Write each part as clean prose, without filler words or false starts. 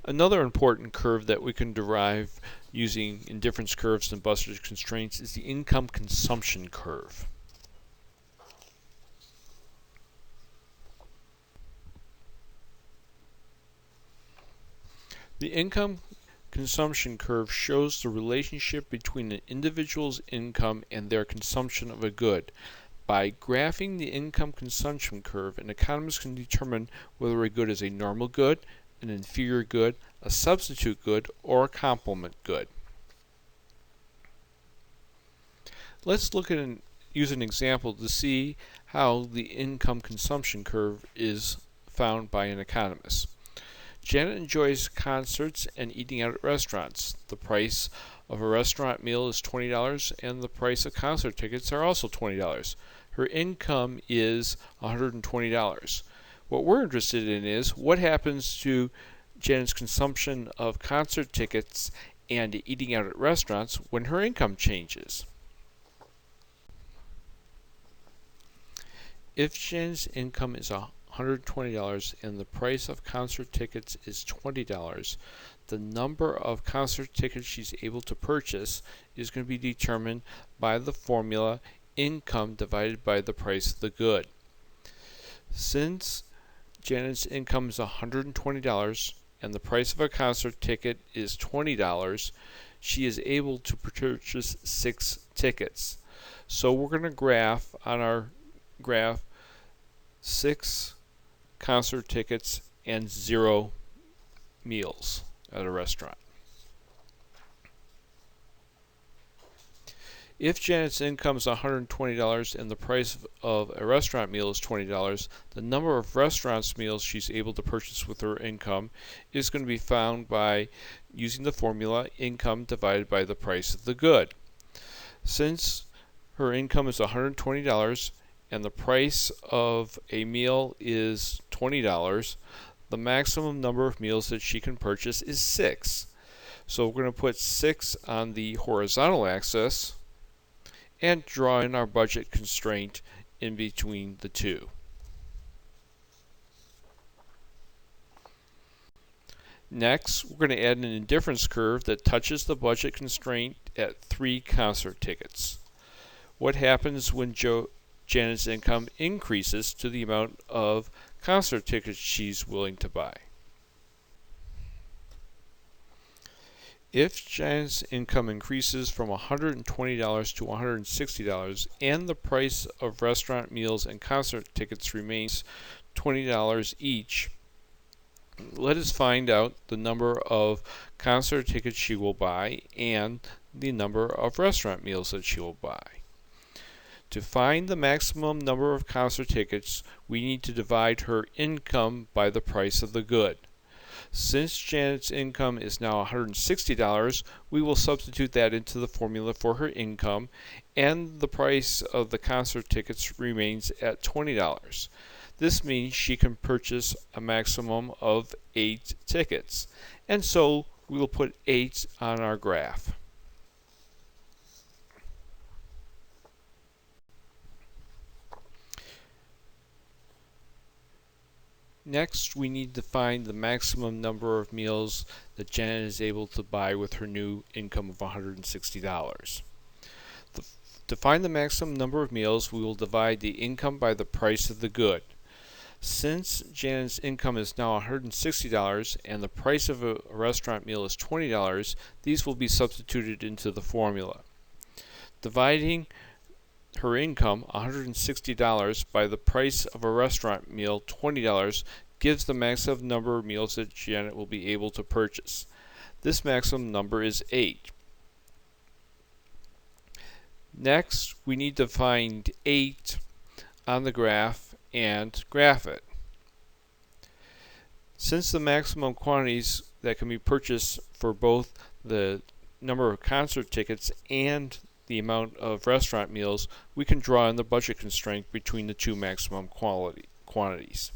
Another important curve that we can derive using indifference curves and budget constraints is the income consumption curve. The income consumption curve shows the relationship between an individual's income and their consumption of a good. By graphing the income consumption curve, an economist can determine whether a good is a normal good, an inferior good, a substitute good, or a complement good. Let's use an example to see how the income consumption curve is found by an economist. Janet enjoys concerts and eating out at restaurants. The price of a restaurant meal is $20 and the price of concert tickets are also $20. Her income is $120. What we're interested in is what happens to Janet's consumption of concert tickets and eating out at restaurants when her income changes. If Janet's income is $120 and the price of concert tickets is $20, the number of concert tickets she's able to purchase is going to be determined by the formula income divided by the price of the good. Since Janet's income is $120 and the price of a concert ticket is $20, she is able to purchase 6 tickets. So we're going to graph on our graph 6 concert tickets and 0 meals at a restaurant. If Janet's income is $120 and the price of a restaurant meal is $20, the number of restaurant meals she's able to purchase with her income is going to be found by using the formula income divided by the price of the good. Since her income is $120 and the price of a meal is $20, the maximum number of meals that she can purchase is 6. So we're going to put 6 on the horizontal axis and draw in our budget constraint in between the two. Next, we're going to add an indifference curve that touches the budget constraint at 3 concert tickets. What happens when Janet's income increases to the amount of concert tickets she's willing to buy? If Janet's income increases from $120 to $160 and the price of restaurant meals and concert tickets remains $20 each, let us find out the number of concert tickets she will buy and the number of restaurant meals that she will buy. To find the maximum number of concert tickets, we need to divide her income by the price of the good. Since Janet's income is now $160, we will substitute that into the formula for her income, and the price of the concert tickets remains at $20. This means she can purchase a maximum of 8 tickets, and so we will put 8 on our graph. Next, we need to find the maximum number of meals that Janet is able to buy with her new income of $160. To find the maximum number of meals, we will divide the income by the price of the good. Since Janet's income is now $160 and the price of a restaurant meal is $20, these will be substituted into the formula. Dividing her income, $160, by the price of a restaurant meal, $20, gives the maximum number of meals that Janet will be able to purchase. This maximum number is 8. Next, we need to find 8 on the graph and graph it. Since the maximum quantities that can be purchased for both the number of concert tickets and the amount of restaurant meals, we can draw in the budget constraint between the two maximum quantities.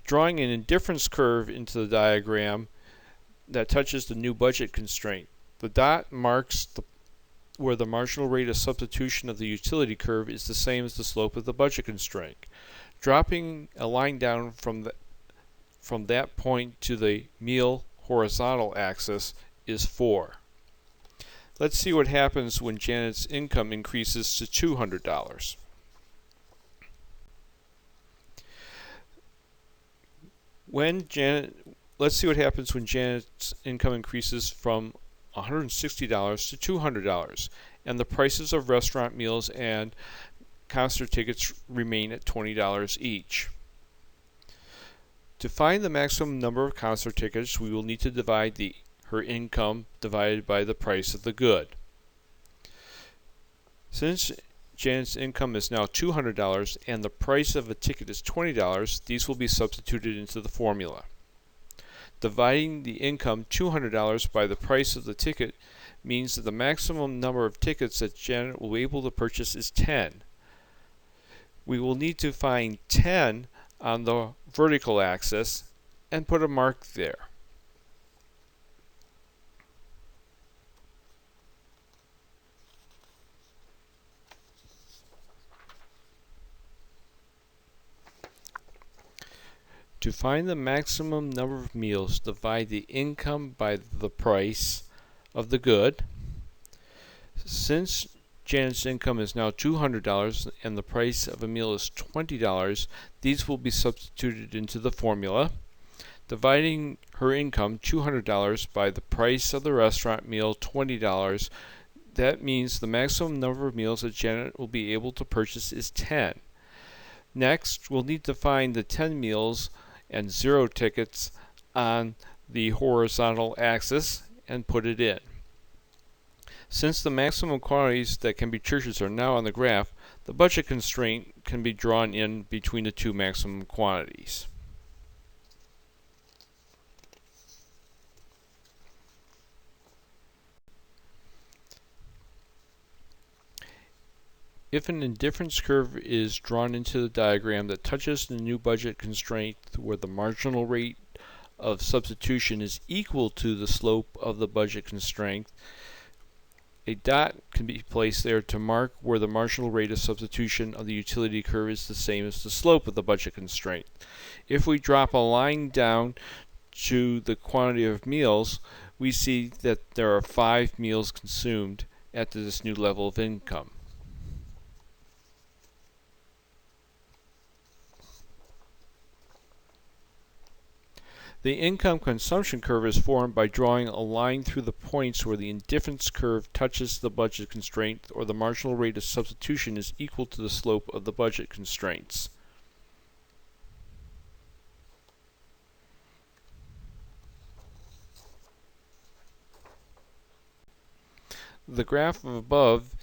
Drawing an indifference curve into the diagram that touches the new budget constraint. The dot marks where the marginal rate of substitution of the utility curve is the same as the slope of the budget constraint. Dropping a line down from from that point to the meal horizontal axis is 4. Let's see what happens when Janet's income increases to $200. Let's see what happens when Janet's income increases from $160 to $200, and the prices of restaurant meals and concert tickets remain at $20 each. To find the maximum number of concert tickets, we will need to divide her income divided by the price of the good. Since Janet's income is now $200 and the price of a ticket is $20, these will be substituted into the formula. Dividing the income $200 by the price of the ticket means that the maximum number of tickets that Janet will be able to purchase is 10. We will need to find 10 on the vertical axis and put a mark there. To find the maximum number of meals, divide the income by the price of the good. Since Janet's income is now $200 and the price of a meal is $20, these will be substituted into the formula. Dividing her income $200 by the price of the restaurant meal $20, that means the maximum number of meals that Janet will be able to purchase is 10. Next, we'll need to find the 10 meals and 0 tickets on the horizontal axis and put it in. Since the maximum quantities that can be purchased are now on the graph, the budget constraint can be drawn in between the two maximum quantities. If an indifference curve is drawn into the diagram that touches the new budget constraint where the marginal rate of substitution is equal to the slope of the budget constraint, a dot can be placed there to mark where the marginal rate of substitution of the utility curve is the same as the slope of the budget constraint. If we drop a line down to the quantity of meals, we see that there are 5 meals consumed at this new level of income. The income consumption curve is formed by drawing a line through the points where the indifference curve touches the budget constraint or the marginal rate of substitution is equal to the slope of the budget constraints. The graph above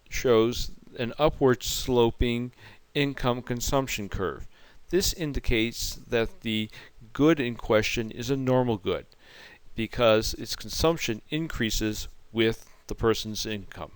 shows an upward sloping income consumption curve. This indicates that the good in question is a normal good because its consumption increases with the person's income.